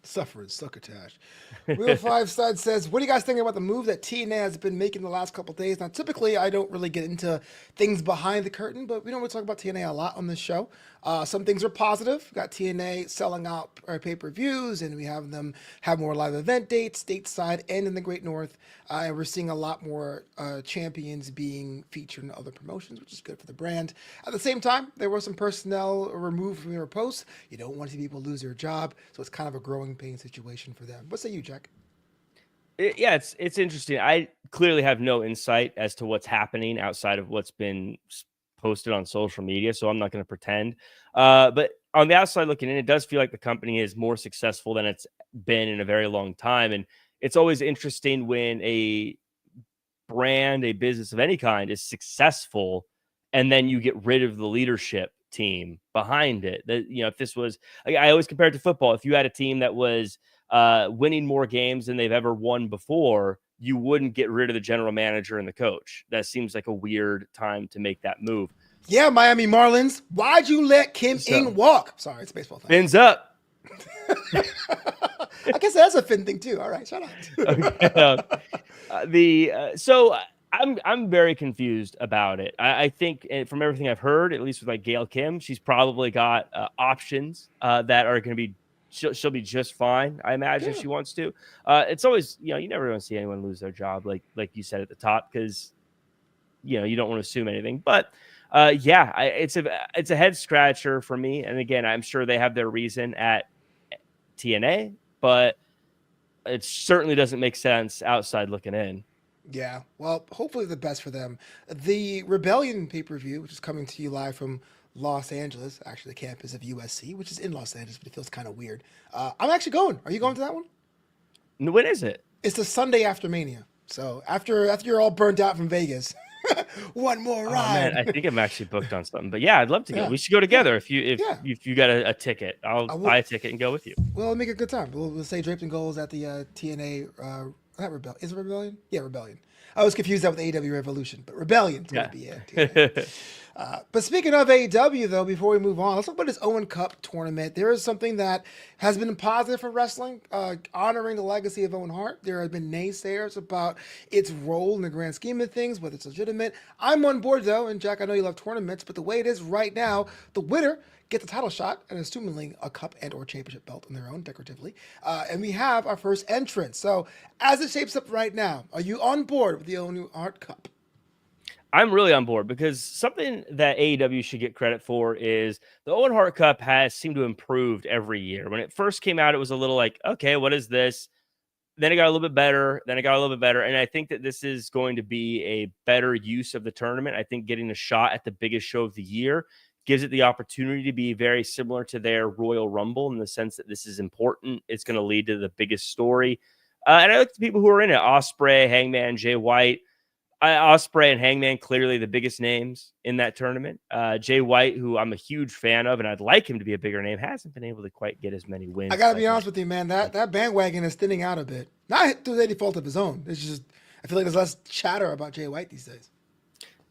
Suffering succotash. Real Five Stud says, what do you guys think about the move that TNA has been making the last couple days? Now, typically, I don't really get into things behind the curtain, but we don't really talk about TNA a lot on this show. Some things are positive. We've got TNA selling out our pay-per-views, and we have them have more live event dates, stateside and in the Great North. And we're seeing a lot more champions being featured in other promotions, which is good for the brand. At the same time, there were some personnel removed from their posts. You don't want to see people lose their job, so it's kind of a growing pain situation for them. What say you, Jack? Yeah, it's interesting. I clearly have no insight as to what's happening outside of what's been posted on social media, so I'm not going to pretend. But on the outside looking in, it does feel like the company is more successful than it's been in a very long time. And it's always interesting when a brand, a business of any kind, is successful, and then you get rid of the leadership team behind it. That, if this was, I always compare it to football. If you had a team that was winning more games than they've ever won before, you wouldn't get rid of the general manager and the coach. That seems like a weird time to make that move. Yeah, Miami Marlins. Why'd you let Kim Ng walk? Sorry, it's a baseball thing. Fins up. I guess that's a Finn thing too. All right, shut up. Okay. So I'm very confused about it. I think from everything I've heard, at least with like Gail Kim, she's probably got options that are going to be. She'll be just fine, I imagine, if she wants to. It's always, you never want to see anyone lose their job, like you said at the top, because you don't want to assume anything. But it's a head scratcher for me. And again, I'm sure they have their reason at TNA, but it certainly doesn't make sense outside looking in. Yeah, well, hopefully the best for them. The Rebellion pay-per-view, which is coming to you live from Los Angeles, actually the campus of USC, which is in Los Angeles, but it feels kind of weird. I'm actually going. Are you going to that one? When is it? It's the Sunday after Mania. So after you're all burnt out from Vegas, one more ride. Man, I think I'm actually booked on something, but yeah, I'd love to go. We should go together. If you got a ticket, I'll buy a ticket and go with you. Well, make a good time. We'll say Draped and Goals at the TNA. Not Rebellion. Is it Rebellion? Yeah, Rebellion. I was confused that with AEW Revolution, but Rebellion's going to be it. But speaking of AEW, though, before we move on, let's talk about this Owen Cup tournament. There is something that has been positive for wrestling, honoring the legacy of Owen Hart. There have been naysayers about its role in the grand scheme of things, whether it's legitimate. I'm on board, though, and Jack, I know you love tournaments, but the way it is right now, the winner gets a title shot and assumingly a cup and or championship belt on their own decoratively. And we have our first entrance. So as it shapes up right now, are you on board with the Owen Hart Cup? I'm really on board, because something that AEW should get credit for is the Owen Hart Cup has seemed to have improved every year. When it first came out, it was a little like, okay, what is this? Then it got a little bit better. And I think that this is going to be a better use of the tournament. I think getting a shot at the biggest show of the year gives it the opportunity to be very similar to their Royal Rumble, in the sense that this is important. It's going to lead to the biggest story. And I look at the people who are in it: Ospreay, Hangman, Jay White. Ospreay and Hangman, clearly the biggest names in that tournament. Jay White, who I'm a huge fan of, and I'd like him to be a bigger name, hasn't been able to quite get as many wins. I got to be honest with you, man. That bandwagon is thinning out a bit. Not through any fault of his own. It's just, I feel like there's less chatter about Jay White these days.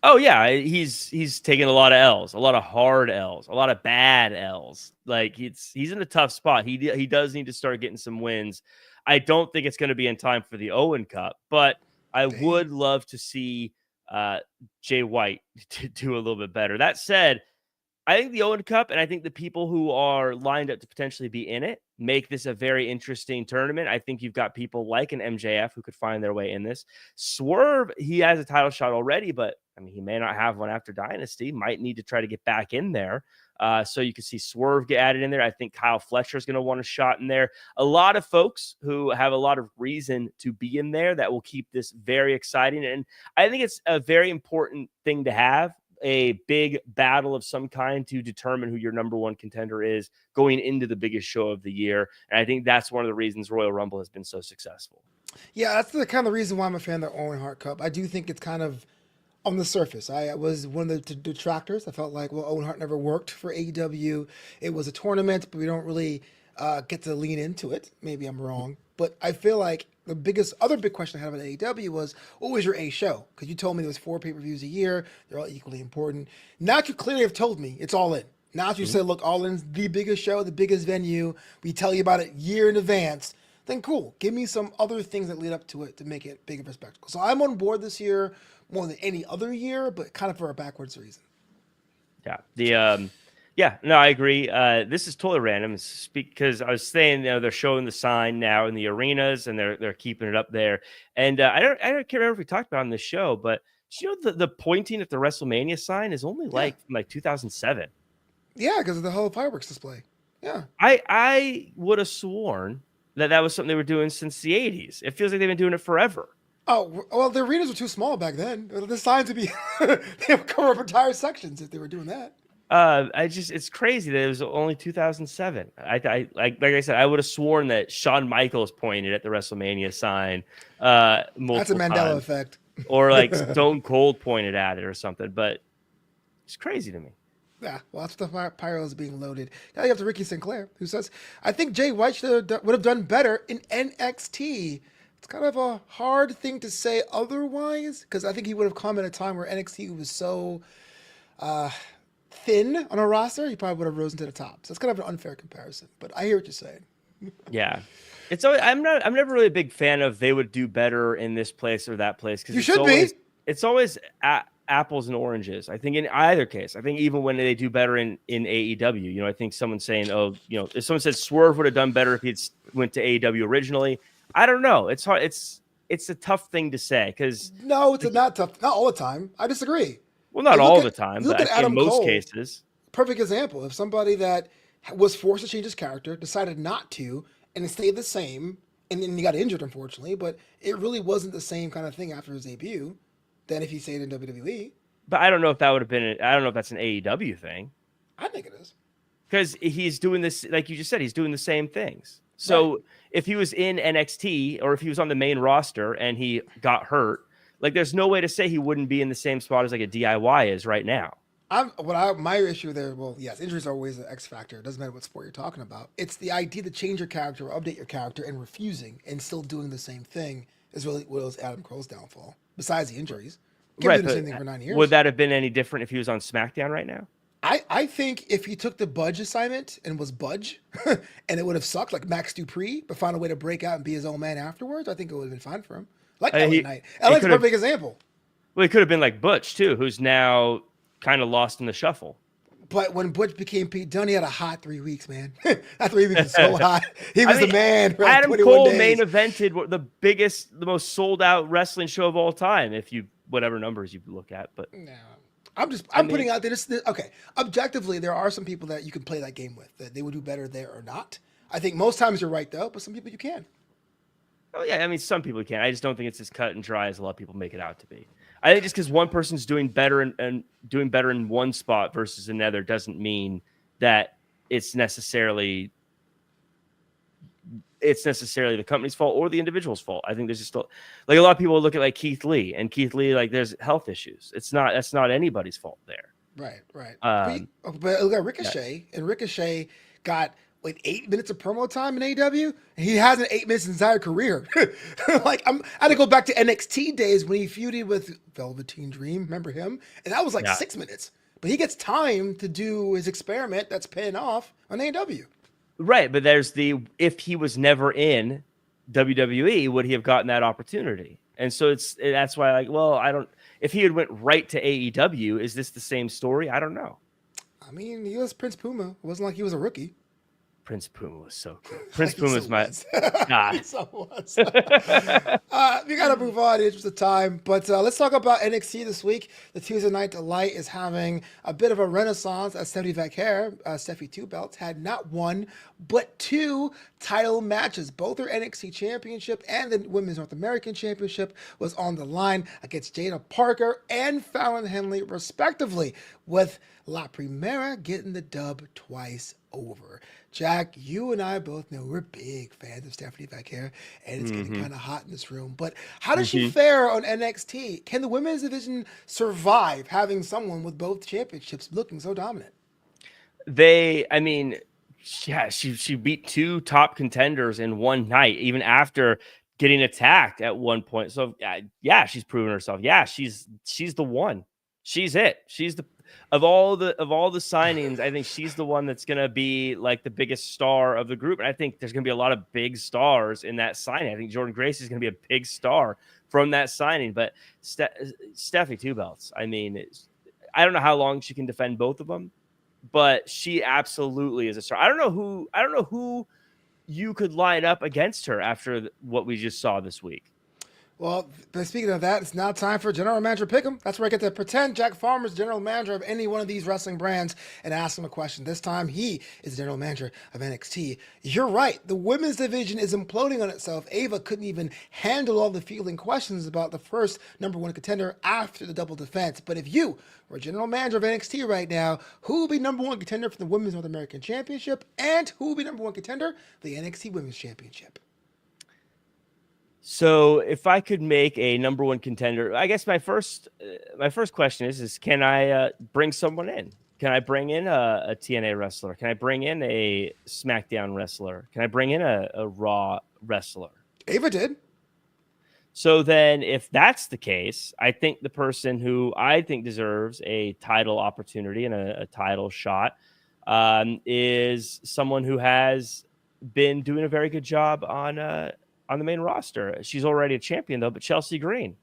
Oh yeah, he's taken a lot of L's, a lot of hard L's, a lot of bad L's. Like he's in a tough spot. He does need to start getting some wins. I don't think it's going to be in time for the Owen Cup, but I would love to see Jay White to do a little bit better. That said, I think the Owen Cup, and I think the people who are lined up to potentially be in it, make this a very interesting tournament. I think you've got people like an MJF who could find their way in this. Swerve, he has a title shot already, but I mean, he may not have one after Dynasty. Might need to try to get back in there. So you can see Swerve get added in there. I think Kyle Fletcher is going to want a shot in there. A lot of folks who have a lot of reason to be in there that will keep this very exciting. And I think it's a very important thing to have a big battle of some kind to determine who your number one contender is going into the biggest show of the year. And I think that's one of the reasons Royal Rumble has been so successful. Yeah, that's the kind of reason why I'm a fan of the Owen Hart Cup. I do think it's kind of on the surface. I was one of the detractors. I felt like, well, Owen Hart never worked for AEW. It was a tournament, but we don't really get to lean into it. Maybe I'm wrong, but I feel like the other big question I had about AEW was, what was your A show? Because you told me there was 4 pay-per-views a year. They're all equally important. Now you clearly have told me it's All In. Now that you said, look, All In's the biggest show, the biggest venue. We tell you about it year in advance. Then cool. Give me some other things that lead up to it to make it big of a spectacle. So I'm on board this year more than any other year, but kind of for a backwards reason. Yeah. No, I agree. This is totally random because I was saying, they're showing the sign now in the arenas and they're keeping it up there. And I can't remember if we talked about it on the show, but the pointing at the WrestleMania sign is only from 2007. Yeah, because of the whole fireworks display. Yeah. I would have sworn that was something they were doing since the 80s. It feels like they've been doing it forever. Oh, well, the arenas were too small back then. The signs would be, they would cover up entire sections if they were doing that. It's crazy that it was only 2007. Like I said, I would have sworn that Shawn Michaels pointed at the WrestleMania sign, multiple That's a Mandela times, effect. or like Stone Cold pointed at it or something. But it's crazy to me. Yeah, well, that's the pyro is being loaded. Now you have to Ricky Sinclair, who says, I think Jay White would have done better in NXT. It's kind of a hard thing to say otherwise, because I think he would have come at a time where NXT was so thin on a roster, he probably would have risen to the top. So it's kind of an unfair comparison, but I hear what you're saying. Yeah. I'm never really a big fan of they would do better in this place or that place, because it's always apples and oranges. I think in either case, I think even when they do better in AEW, I think someone's saying, if someone said Swerve would have done better if he went to AEW originally, I don't know. It's hard. It's a tough thing to say, because no, it's not tough. Not all the time. I disagree. Well, not all the time, but in most cases. Perfect example of somebody that was forced to change his character, decided not to, and it stayed the same, and then he got injured, unfortunately, but it really wasn't the same kind of thing after his debut than if he stayed in WWE. But I don't know if that would have been I don't know if that's an AEW thing. I think it is. Because he's doing this, like you just said, he's doing the same things. So if he was in NXT or if he was on the main roster and he got hurt, like there's no way to say he wouldn't be in the same spot as like a DIY is right now. My issue there, well, yes, injuries are always an X factor. It doesn't matter what sport you're talking about. It's the idea to change your character or update your character and refusing and still doing the same thing is really what was Adam Cole's downfall, besides the injuries. Right, do the same thing for 9 years. Would that have been any different if he was on SmackDown right now? I think if he took the Budge assignment and was Budge, and it would have sucked like Max Dupree, but found a way to break out and be his own man afterwards, I think it would have been fine for him. Like LA Knight. LA's a perfect example. Well, he could have been like Butch, too, who's now kind of lost in the shuffle. But when Butch became Pete Dunne, he had a hot 3 weeks, man. That 3 weeks was so hot. He was the man for like Adam Cole main evented the most sold out wrestling show of all time, whatever numbers you look at. But no. I'm putting out there okay. Objectively, there are some people that you can play that game with, that they would do better there or not. I think most times you're right though, but some people you can. Oh yeah, I mean some people can. I just don't think it's as cut and dry as a lot of people make it out to be. I think just because one person's doing better and doing better in one spot versus another doesn't mean that it's necessarily the company's fault or the individual's fault. I think there's just like a lot of people look at like Keith Lee, and Keith Lee, like there's health issues. That's not anybody's fault there. Right. But look at Ricochet, and Ricochet got 8 minutes of promo time in AEW, and he hasn't 8 minutes in his entire career. I had to go back to NXT days when he feuded with Velveteen Dream. Remember him? And that was 6 minutes. But he gets time to do his experiment that's paying off on AEW. Right, but there's if he was never in WWE, would he have gotten that opportunity? And so that's why if he had went right to AEW, is this the same story? I don't know. I mean, he was Prince Puma. It wasn't like he was a rookie. Prince Puma was so cool. Prince Puma's my God. We gotta move on in the interest of time, but let's talk about NXT this week. The Tuesday Night Delight is having a bit of a renaissance as Stephanie Vaquer, Steffi Two Belts, had not one but 2 title matches. Both her NXT Championship and the Women's North American Championship was on the line against Jada Parker and Fallon Henley, respectively, with La Primera getting the dub twice over. Jack, you and I both know we're big fans of Stephanie Vaquer, and it's getting kind of hot in this room. But how does she fare on NXT? Can the women's division survive having someone with both championships looking so dominant? Yeah, she beat 2 top contenders in one night, even after getting attacked at one point. So yeah, she's proven herself. Yeah, she's the one. She's it. She's the of all the signings, I think she's the one that's gonna be like the biggest star of the group. And I think there's gonna be a lot of big stars in that signing. I think Jordan Grace is gonna be a big star from that signing. But Steffi Two Belts, I mean, I don't know how long she can defend both of them, but she absolutely is a star. I don't know who you could line up against her after what we just saw this week. Well, but speaking of that, it's now time for General Manager Pick'em. That's where I get to pretend Jack Farmer's general manager of any one of these wrestling brands and ask him a question. This time, he is general manager of NXT. You're right. The women's division is imploding on itself. Ava couldn't even handle all the fielding questions about the first number one contender after the double defense. But if you were general manager of NXT right now, who will be number one contender for the Women's North American Championship? And who will be number one contender for the NXT Women's Championship? So if I could make a number one contender, I guess my first question is can I bring someone in? Can I bring in a TNA wrestler? Can I bring in a SmackDown wrestler? Can I bring in a Raw wrestler? Ava did. So then if that's the case, I think the person who I think deserves a title opportunity and a title shot is someone who has been doing a very good job on the main roster. She's already a champion, though, but Chelsea Green.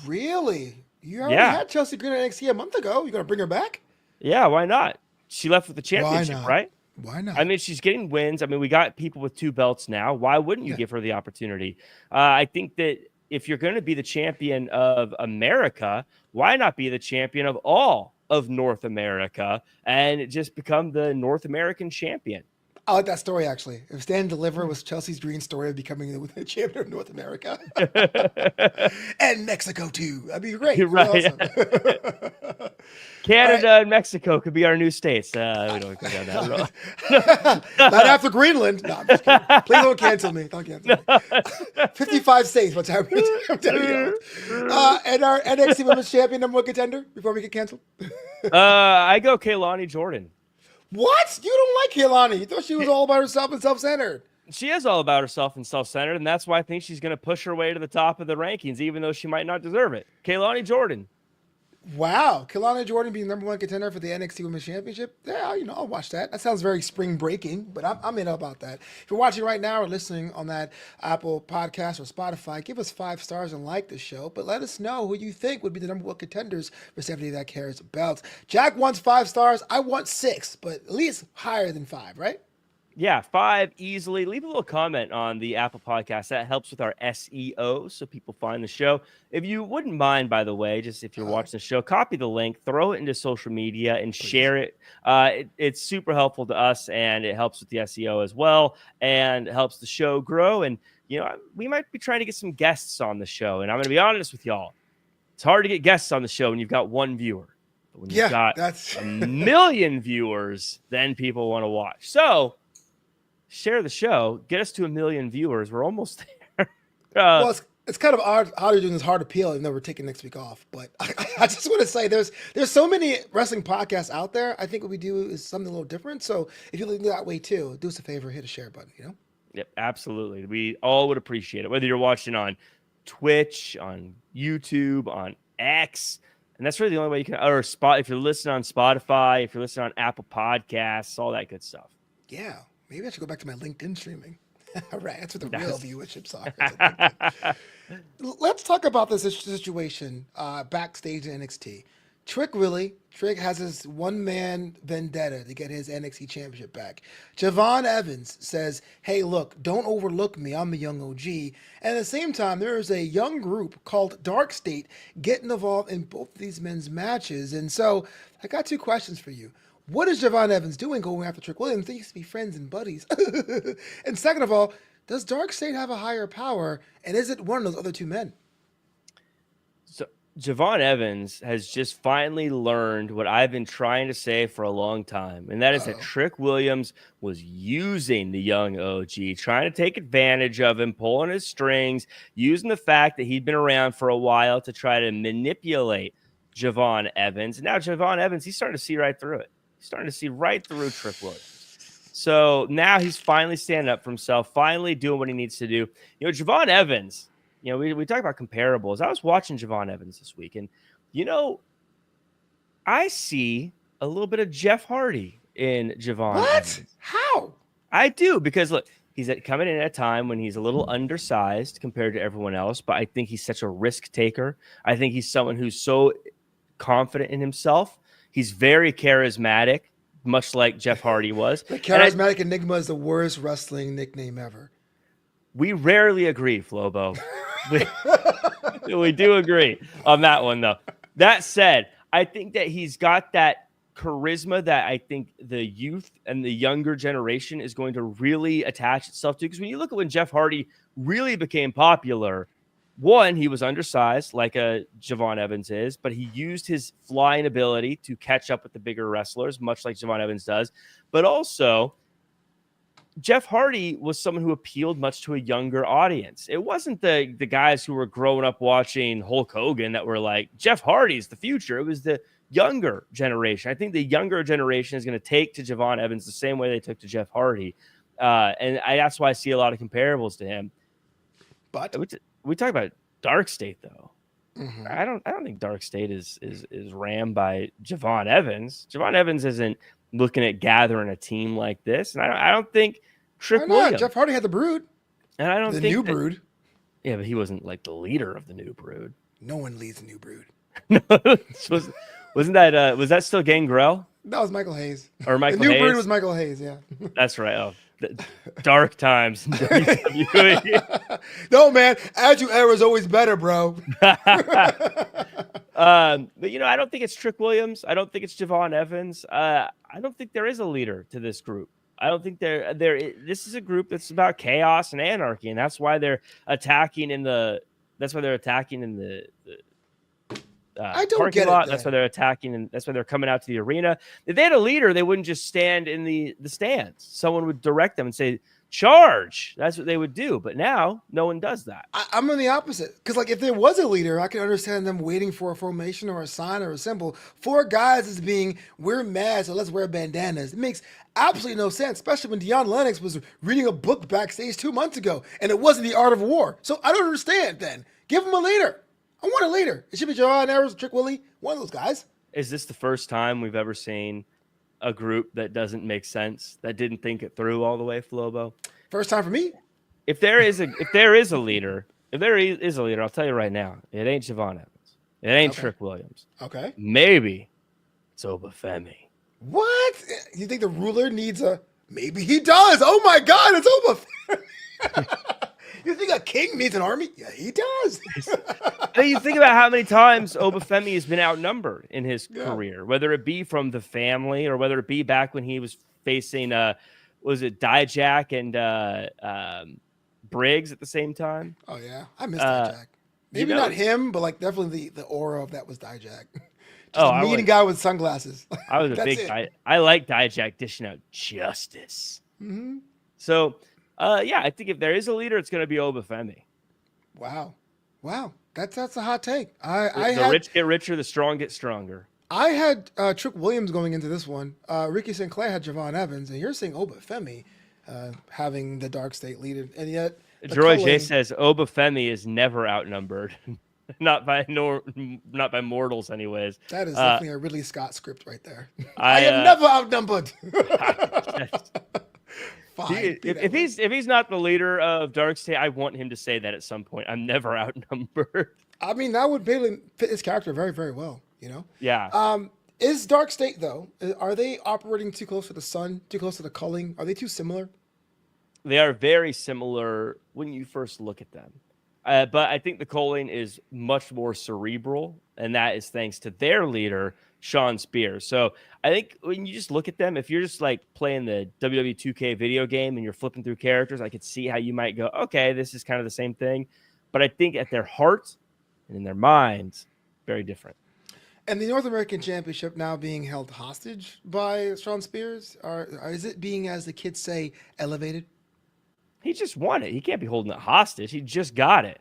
Really? You already had Chelsea Green at NXT a month ago. You going to bring her back? Yeah, why not? She left with the championship, right? Why not? I mean, she's getting wins. I mean, we got people with 2 belts now. Why wouldn't you give her the opportunity? I think that if you're going to be the champion of America, why not be the champion of all of North America and just become the North American champion? I like that story, actually. If Stand and Deliver was Chelsea's Green story of becoming the champion of North America. And Mexico, too. That'd be great. Right. Awesome. Canada and Mexico could be our new states. We don't go down that road. Not after Greenland. No, I'm just kidding. Please don't cancel me. Don't cancel me. 55 states. What's happening? And our NXT Women's Champion, number one contender, before we get canceled? I go Kaylani Jordan. What? You don't like Kaylani. You thought she was all about herself and self-centered. She is all about herself and self-centered, and that's why I think she's going to push her way to the top of the rankings, even though she might not deserve it. Kaylani Jordan. Wow. Kaylani Jordan being number one contender for the NXT Women's Championship? Yeah, I'll watch that. That sounds very spring breaking, but I'm in about that. If you're watching right now or listening on that Apple Podcast or Spotify, give us 5 stars and like the show, but let us know who you think would be the number one contenders for Stephanie That Cares Belts. Jack wants 5 stars. I want 6, but at least higher than 5, right? Yeah, 5 easily. Leave a little comment on the Apple Podcast. That helps with our SEO so people find the show. If you wouldn't mind, by the way, just if you're watching the show, copy the link, throw it into social media, and share it. It's super helpful to us, and it helps with the SEO as well, and it helps the show grow. And, we might be trying to get some guests on the show, and I'm going to be honest with y'all. It's hard to get guests on the show when you've got 1 viewer. But when you've got a million viewers, then people want to watch. So share the show, get us to 1 million viewers. We're almost there. Well, it's kind of odd how you're doing this hard appeal, even though we're taking next week off. But I just want to say there's so many wrestling podcasts out there. I think what we do is something a little different. So if you look that way too, do us a favor, hit a share button, Yep, absolutely. We all would appreciate it. Whether you're watching on Twitch, on YouTube, on X, and that's really the only way you can, or if you're listening on Spotify, if you're listening on Apple Podcasts, all that good stuff. Yeah. Maybe I should go back to my LinkedIn streaming. All right, that's what the real viewerships are. Let's talk about this situation backstage in NXT. Trick has his one-man vendetta to get his NXT championship back. Javon Evans says, hey, look, don't overlook me. I'm a young OG. And at the same time, there is a young group called Dark State getting involved in both of these men's matches. And so I got 2 questions for you. What is Javon Evans doing going after Trick Williams? They used to be friends and buddies. And second of all, does Dark State have a higher power? And is it one of those other 2 men? So Javon Evans has just finally learned what I've been trying to say for a long time. And that is that Trick Williams was using the young OG, trying to take advantage of him, pulling his strings, using the fact that he'd been around for a while to try to manipulate Javon Evans. And now Javon Evans, he's starting to see right through it. Starting to see right through Trick Williams. So now he's finally standing up for himself, finally doing what he needs to do. You know, Javon Evans, you know, we talk about comparables. I was watching Javon Evans this week, and, you know, I see a little bit of Jeff Hardy in Javon What? Evans. How? I do, because look, he's coming in at a time when he's a little undersized compared to everyone else, but I think he's such a risk taker. I think he's someone who's so confident in himself. He's very charismatic, much like Jeff Hardy was. The charismatic enigma is the worst wrestling nickname ever. We rarely agree, Flobo. We do agree on that one, though. That said, I think that he's got that charisma that I think the youth and the younger generation is going to really attach itself to. Because when you look at when Jeff Hardy really became popular, one, he was undersized like a Javon Evans is, but he used his flying ability to catch up with the bigger wrestlers, much like Javon Evans does. But also, Jeff Hardy was someone who appealed much to a younger audience. It wasn't the guys who were growing up watching Hulk Hogan that were like, Jeff Hardy's the future. It was the younger generation. I think the younger generation is going to take to Javon Evans the same way they took to Jeff Hardy. That's why I see a lot of comparables to him. But we talk about Dark State, though. Mm-hmm. I don't think Dark State is rammed by Javon Evans. Javon Evans isn't looking at gathering a team like this, and I don't think Trick Williams. Jeff Hardy had the Brood, and I don't the think New Brood. Yeah, but he wasn't like the leader of the New Brood. No one leads the New Brood. No, wasn't that was that still Gangrel? That was Michael Hayes. Or Michael the New Hayes? Brood was Michael Hayes. Yeah, that's right. Oh, dark times in WWE. No, man, Attitude Era is always better, bro. But you know, I don't think it's Trick Williams. I don't think it's Javon Evans. I don't think there is a leader to this group. I don't think this is a group that's about chaos and anarchy, and that's why they're attacking in the. That's why they're attacking in the I don't parking get lot. it. That's why they're attacking, and that's why they're coming out to the arena. If they had a leader, they wouldn't just stand in the stands. Someone would direct them and say, "Charge!" That's what they would do. But now, no one does that. I'm on the opposite, because like if there was a leader, I could understand them waiting for a formation or a sign or a symbol. 4 guys is being, we're mad, so let's wear bandanas. It makes absolutely no sense, especially when Deion Lennox was reading a book backstage 2 months ago, and it wasn't The Art of War. So I don't understand. Then give him a leader. I want a leader. It should be Javon Evans, Trick Willie, one of those guys. Is this the first time we've ever seen a group that doesn't make sense, that didn't think it through all the way, Flobo? First time for me. If there is a leader, I'll tell you right now, it ain't Javon Evans. It ain't Trick Williams. Okay. Maybe it's Obafemi. What? You think the ruler needs a? Maybe he does. Oh my God, it's Obafemi. You think a king needs an army? Yeah, he does. You think about how many times Obafemi has been outnumbered in his career, whether it be from the family or whether it be back when he was facing, was it Dijak and Briggs at the same time? Oh, yeah. I miss Dijak. Maybe not him, but like definitely the aura of that was Dijak. Just a mean guy with sunglasses. I was a big guy. I like Dijak dishing out justice. Mm-hmm. So, I think if there is a leader, it's going to be Obafemi. Wow. That's a hot take. The rich get richer, the strong get stronger. I had Trick Williams going into this one. Ricky Sinclair had Javon Evans, and you're saying Obafemi having the Dark State lead, and yet Droy J says Obafemi is never outnumbered, not by mortals, anyways. That is definitely a Ridley Scott script right there. I am never outnumbered. If he's not the leader of Dark State, I want him to say that at some point. I'm never outnumbered. I mean, that would fit his character very, very well. You know. Yeah. Is Dark State though? Are they operating too close to the sun? Too close to the culling? Are they too similar? They are very similar when you first look at them. But I think the culling is much more cerebral, and that is thanks to their leader, Sean Spears. So I think when you just look at them, if you're just like playing the WWE 2K video game and you're flipping through characters, I could see how you might go, okay, this is kind of the same thing. But I think at their heart and in their minds, very different. And the North American Championship now being held hostage by Sean Spears, or is it being, as the kids say, elevated? He just won it. He can't be holding it hostage. He just got it.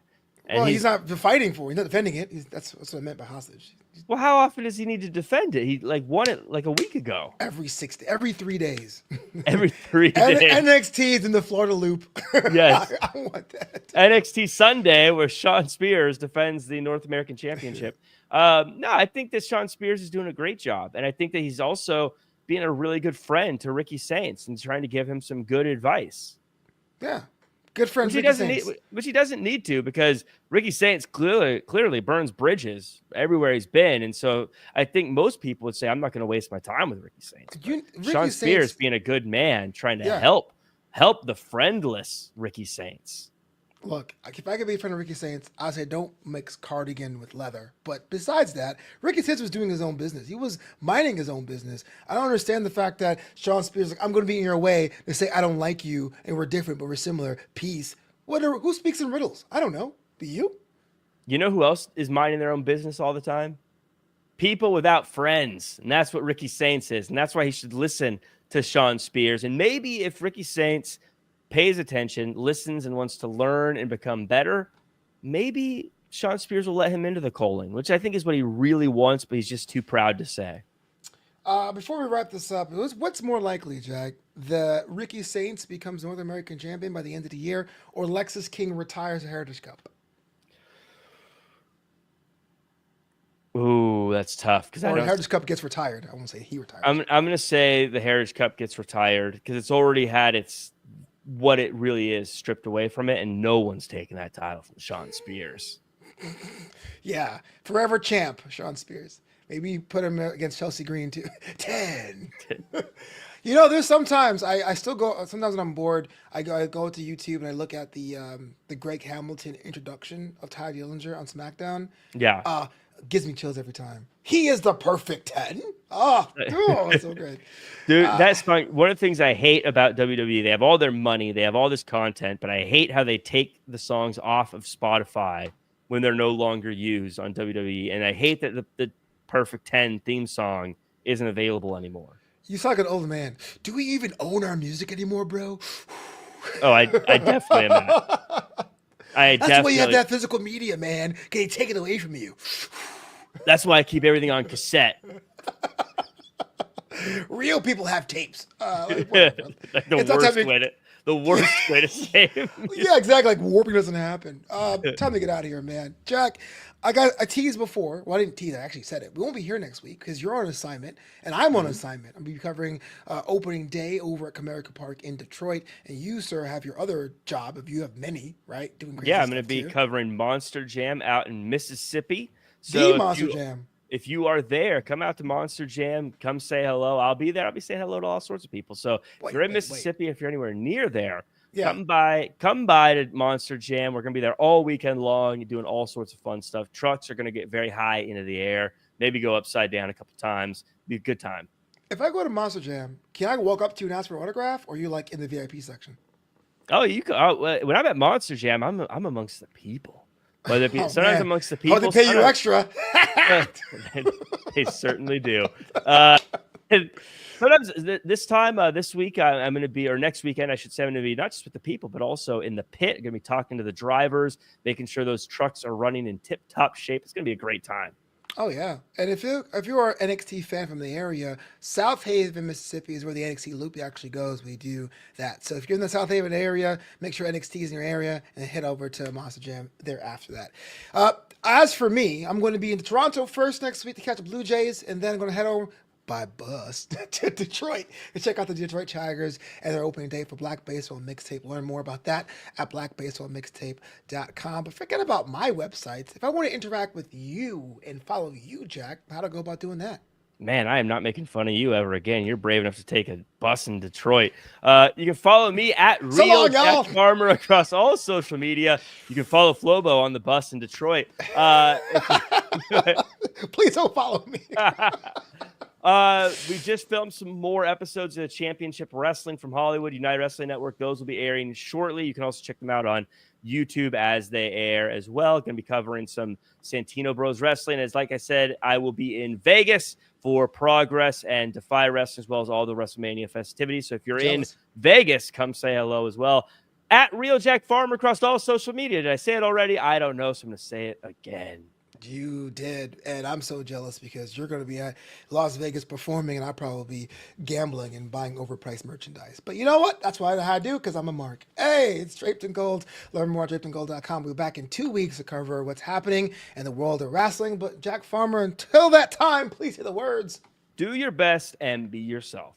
And Well, he's not fighting for it. He's not defending it. That's what I meant by hostage. well, how often does he need to defend it? He like won it like a week ago. Every 3 days. Every 3 days. NXT is in the Florida loop. Yes. I want that. NXT Sunday, where Sean Spears defends the North American Championship. No, I think that Sean Spears is doing a great job. And I think that he's also being a really good friend to Ricky Saints and trying to give him some good advice. Yeah. Good friend, which he doesn't need to, because Ricky Saints clearly burns bridges everywhere he's been. And so I think most people would say, I'm not going to waste my time with Ricky Saints. Sean Spears being a good man, trying to help the friendless Ricky Saints. Look, if I could be a friend of Ricky Saints, I'd say don't mix cardigan with leather. But besides that, Ricky Saints was doing his own business. He was minding his own business. I don't understand the fact that Sean Spears like, I'm going to be in your way to say I don't like you and we're different, but we're similar. Peace. Whatever. Who speaks in riddles? I don't know. Do you? You know who else is minding their own business all the time? People without friends. And that's what Ricky Saints is. And that's why he should listen to Sean Spears. And maybe if Ricky Saints pays attention, listens, and wants to learn and become better, maybe Sean Spears will let him into the colon, which I think is what he really wants, but he's just too proud to say. Before we wrap this up, what's more likely, Jack, that Ricky Saints becomes North American champion by the end of the year, or Lexus King retires the Heritage Cup? Ooh, that's tough. Or the Heritage Cup gets retired. I won't say he retires. I'm going to say the Heritage Cup gets retired because it's already had what it really is stripped away from it, and no one's taking that title from Sean Spears. Yeah, forever champ, Sean Spears. Maybe put him against Chelsea Green too. 10. You know, there's sometimes I still go. Sometimes when I'm bored, I go to YouTube and I look at the Greg Hamilton introduction of Ty Dillinger on SmackDown. Yeah, gives me chills every time. He is the perfect 10. Oh, it's so good. Dude, that's fun. One of the things I hate about WWE, they have all their money, they have all this content, but I hate how they take the songs off of Spotify when they're no longer used on WWE. And I hate that the Perfect 10 theme song isn't available anymore. You sound like an old man. Do we even own our music anymore, bro? Oh, I definitely am not. That's why you have that physical media, man. Can you take it away from you? That's why I keep everything on cassette. Real people have tapes. The worst way to say it. Yeah, exactly. Like warping doesn't happen. Time to get out of here, man. Jack, I teased before. Well, I didn't tease. I actually said it. We won't be here next week because you're on assignment and I'm on assignment. I'm going to be covering opening day over at Comerica Park in Detroit. And you, sir, have your other job, if you have many, right? Doing great. Yeah, I'm going to be covering Monster Jam out in Mississippi. So Monster Jam. If you are there, come out to Monster Jam. Come say hello. I'll be there. I'll be saying hello to all sorts of people. So if you're in Mississippi, if you're anywhere near there, come by to Monster Jam. We're going to be there all weekend long, doing all sorts of fun stuff. Trucks are going to get very high into the air, maybe go upside down a couple times. Be a good time. If I go to Monster Jam, can I walk up to you and ask for an autograph, or are you like in the VIP section? Oh, you can. When I'm at Monster Jam, I'm amongst the people. Whether it be sometimes amongst the people, they pay you extra. They certainly do. Sometimes this week I'm going to be, or next weekend I should say, I'm going to be not just with the people, but also in the pit. I'm going to be talking to the drivers, making sure those trucks are running in tip-top shape. It's going to be a great time. Oh yeah, and if you are an NXT fan from the area, South Haven, Mississippi is where the NXT Loop actually goes. We do that. So if you're in the South Haven area, make sure NXT is in your area and head over to Monster Jam there after that. As for me, I'm going to be in Toronto first next week to catch the Blue Jays, and then I'm going to head over by bus to Detroit and check out the Detroit Tigers and their opening day for Black Baseball Mixtape. Learn more about that at blackbaseballmixtape.com. But forget about my websites. If I want to interact with you and follow you, Jack, how to go about doing that? Man, I am not making fun of you ever again. You're brave enough to take a bus in Detroit. You can follow me at Real Jack Farmer across all social media. You can follow Flobo on the bus in Detroit. Please don't follow me. We just filmed some more episodes of Championship Wrestling from Hollywood, United Wrestling Network. Those will be airing shortly. You can also check them out on YouTube as they air as well. Going to be covering some Santino Bros Wrestling. As like I said, I will be in Vegas for Progress and Defy Wrestling, as well as all the WrestleMania festivities. So if you're in Vegas, come say hello as well. At Real Jack Farmer across all social media. Did I say it already? I don't know, so I'm going to say it again. You did, and I'm so jealous because you're going to be at Las Vegas performing, and I'll probably be gambling and buying overpriced merchandise. But you know what? That's what I know how to do because I'm a mark. Hey, it's Draped in Gold. Learn more at drapedingold.com. We'll be back in 2 weeks to cover what's happening in the world of wrestling. But Jack Farmer, until that time, please hear the words. Do your best and be yourself.